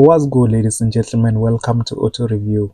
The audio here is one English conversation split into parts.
What's good, ladies and gentlemen? Welcome to Auto Review.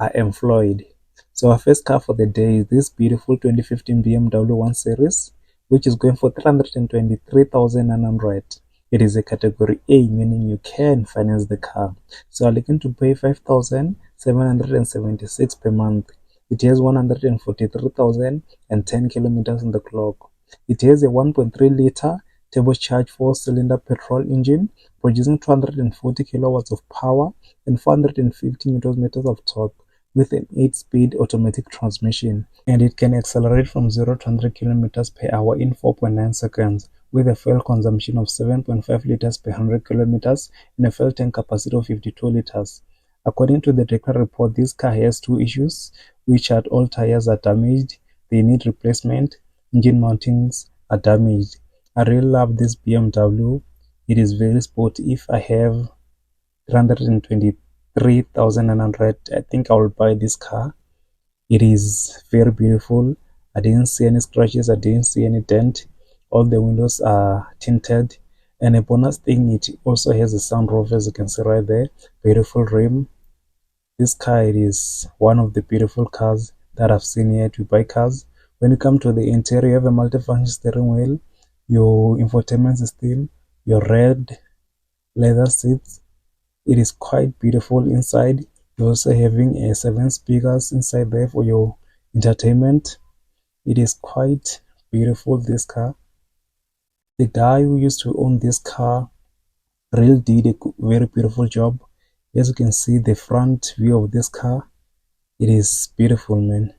I am Floyd. So our first car for the day is this beautiful 2015 BMW 1 Series, which is going for 323,900. It is a category A, meaning you can finance the car. So I'm looking to pay 5,776 per month. It has 143,010 kilometers on the clock. It has a 1.3 liter turbocharged 4-cylinder petrol engine producing 240 kilowatts of power and 450 newton meters of torque with an 8-speed automatic transmission, and it can accelerate from 0 to 100 kilometers per hour in 4.9 seconds with a fuel consumption of 7.5 liters per 100 kilometers and a fuel tank capacity of 52 liters. According to the Dekra report, this car has two issues, which are all tires are damaged, they need replacement, engine mountings are damaged. I really love this BMW. It is very sporty. If I have 323,900, I think I will buy this car. It is very beautiful. I didn't see any scratches, I didn't see any dent. All the windows are tinted, and a bonus thing, it also has a sunroof, as you can see right there. Beautiful rim. This car, it is one of the beautiful cars that I've seen here to buy cars. When you come to the interior, you have a multifunction steering wheel, your infotainment system, your red leather seats. It is quite beautiful inside. You're also having a 7 speakers inside there for your entertainment. It is quite beautiful, this car. The guy who used to own this car really did a very beautiful job. As you can see, the front view of this car, it is beautiful, man.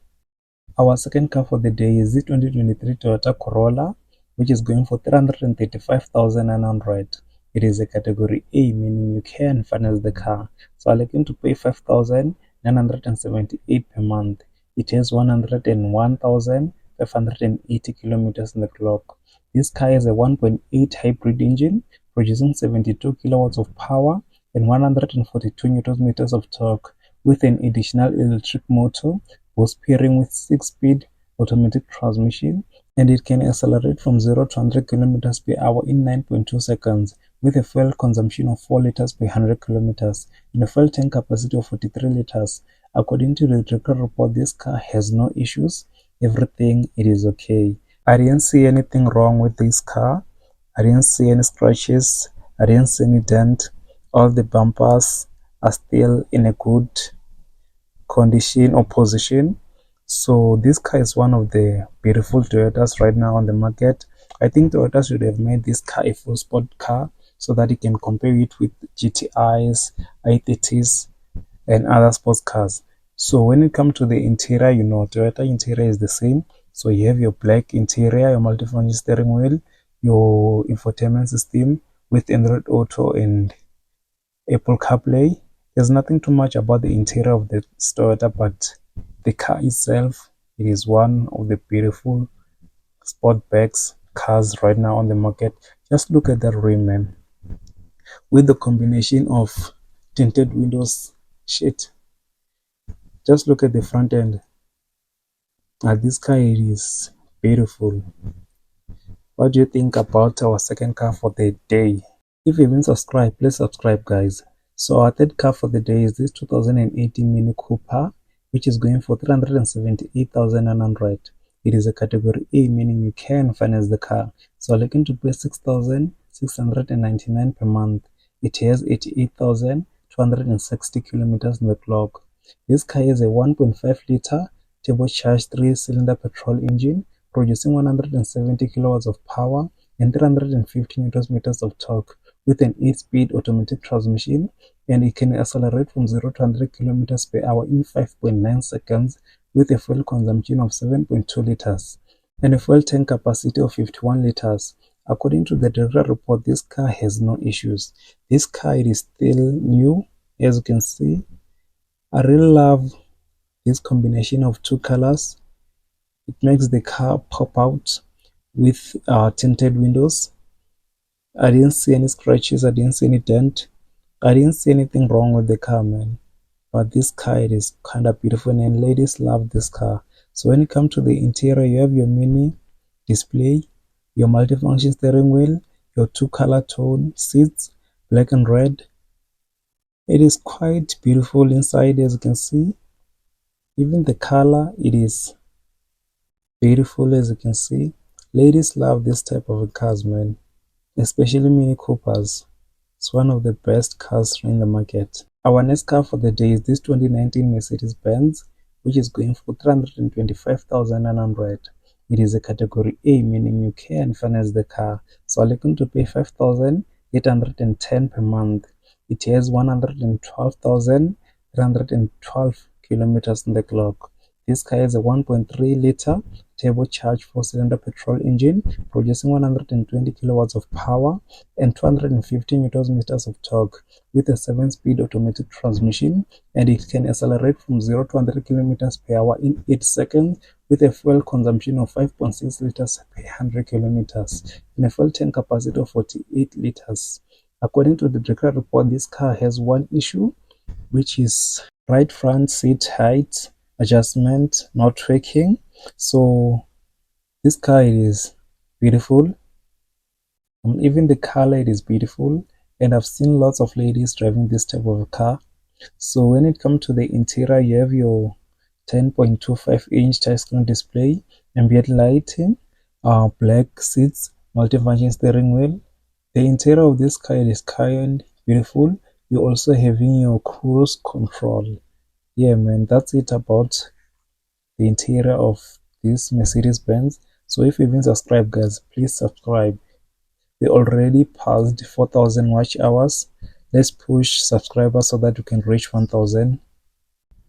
Our second car for the day is the 2023 Toyota Corolla, which is going for 335,900. It is a category A, meaning you can finance the car. So I'm looking to pay 5,978 per month. It has 101,580 kilometers on the clock. This car has a 1.8 hybrid engine producing 72 kilowatts of power and 142 newton meters of torque with an additional electric motor, both pairing with 6-speed automatic transmission, and it can accelerate from 0 to 100 kilometers per hour in 9.2 seconds with a fuel consumption of 4 liters per 100 kilometers and a fuel tank capacity of 43 liters. According to the tracker report, this car has no issues. Everything, it is okay. I didn't see anything wrong with this car. I didn't see any scratches. I didn't see any dent. All the bumpers are still in a good condition or position. So this car is one of the beautiful Toyotas right now on the market. I think Toyota should have made this car a full sport car so that it can compare it with GTIs, i30s, and other sports cars. So when it comes to the interior, Toyota interior is the same. So you have your black interior, your multifunction steering wheel, your infotainment system with Android Auto and Apple CarPlay. There's nothing too much about the interior of the Toyota, but the car itself, it is one of the beautiful sportback cars right now on the market. Just look at that rim, man. With the combination of tinted windows, shit. Just look at the front end. This car, it is beautiful. What do you think about our second car for the day? If you haven't subscribed, please subscribe, guys. So our third car for the day is this 2018 Mini Cooper, which is going for 378,900. It is a category A, meaning you can finance the car. So looking to pay 6,699 per month. It has 88,260 kilometers on the clock. This car has a 1.5 liter turbocharged 3-cylinder petrol engine producing 170 kilowatts of power and 350 newton meters of torque with an 8-speed automatic transmission, and it can accelerate from 0 to 100 kilometers per hour in 5.9 seconds with a fuel consumption of 7.2 liters and a fuel tank capacity of 51 liters. According to the Dekra report, this car has no issues. This car, it is still new, as you can see. I really love this combination of two colors. It makes the car pop out with tinted windows. I didn't see any scratches, I didn't see any dent, I didn't see anything wrong with the car, man. But this car, it is kind of beautiful, and ladies love this car. So when you come to the interior, you have your mini display, your multifunction steering wheel, your two color tone seats, black and red, It is quite beautiful inside, as you can see. Even the color, it is beautiful, as you can see. Ladies love this type of cars, man, especially Mini Coopers. It's one of the best cars in the market. Our next car for the day is this 2019 Mercedes-Benz, which is going for 325,900. It is a category A, meaning you can finance the car. So I'm looking to pay 5,810 per month. It has 112,312 kilometers on the clock. This car has a 1.3 liter turbocharged 4-cylinder petrol engine producing 120 kilowatts of power and 250 newton meters of torque with a 7-speed automatic transmission, and it can accelerate from 0 to 100 kilometers per hour in 8 seconds with a fuel consumption of 5.6 liters per 100 kilometers and a fuel tank capacity of 48 liters. According to the Dekra report, this car has one issue, which is right front seat height adjustment not working. So this car is beautiful. Even the color, it is beautiful, and I've seen lots of ladies driving this type of car. So when it comes to the interior, you have your 10.25-inch touchscreen display, ambient lighting, black seats, multifunction steering wheel. The interior of this car is kind beautiful. You're also having your cruise control. Yeah, man, that's it about the interior of this Mercedes-Benz. So if you've been subscribed, guys, please subscribe. We already passed 4,000 watch hours. Let's push subscribers so that we can reach 1,000.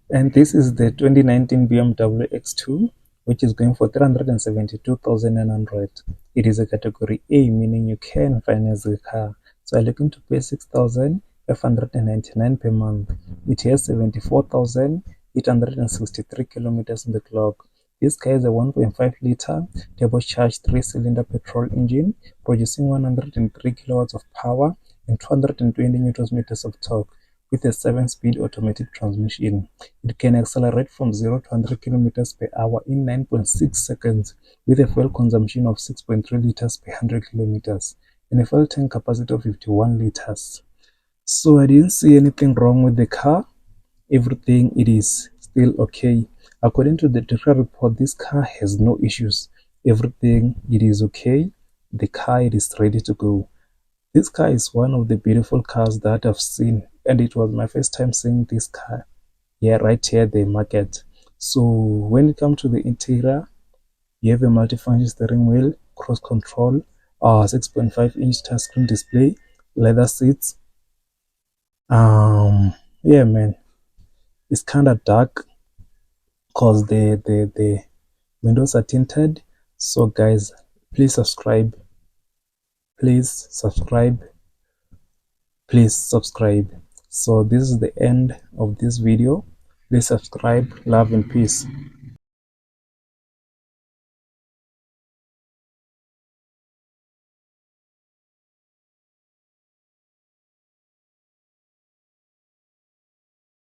And this is the 2019 BMW X2, which is going for 372,900. It is a category A, meaning you can finance the car. So I'm looking to pay 6,599 per month. It has 74,863 kilometers on the clock. This car is a 1.5 liter turbocharged 3-cylinder petrol engine producing 103 kilowatts of power and 220 newton meters of torque with a 7-speed automatic transmission. It can accelerate from 0 to 100 kilometers per hour in 9.6 seconds with a fuel consumption of 6.3 liters per 100 kilometers and a fuel tank capacity of 51 liters. So I didn't see anything wrong with the car. Everything, it is still okay. According to the Dekra report, this car has no issues. Everything, it is okay. The car, it is ready to go. This car is one of the beautiful cars that I've seen, and it was my first time seeing this car here, right here at the market. So when it comes to the interior, you have a multifunction steering wheel, cruise control, 6.5-inch touchscreen display, leather seats. Yeah, man, it's kind of dark because the windows are tinted. So guys, please subscribe. Please subscribe. Please subscribe. So this is the end of this video. Please subscribe. Love and peace.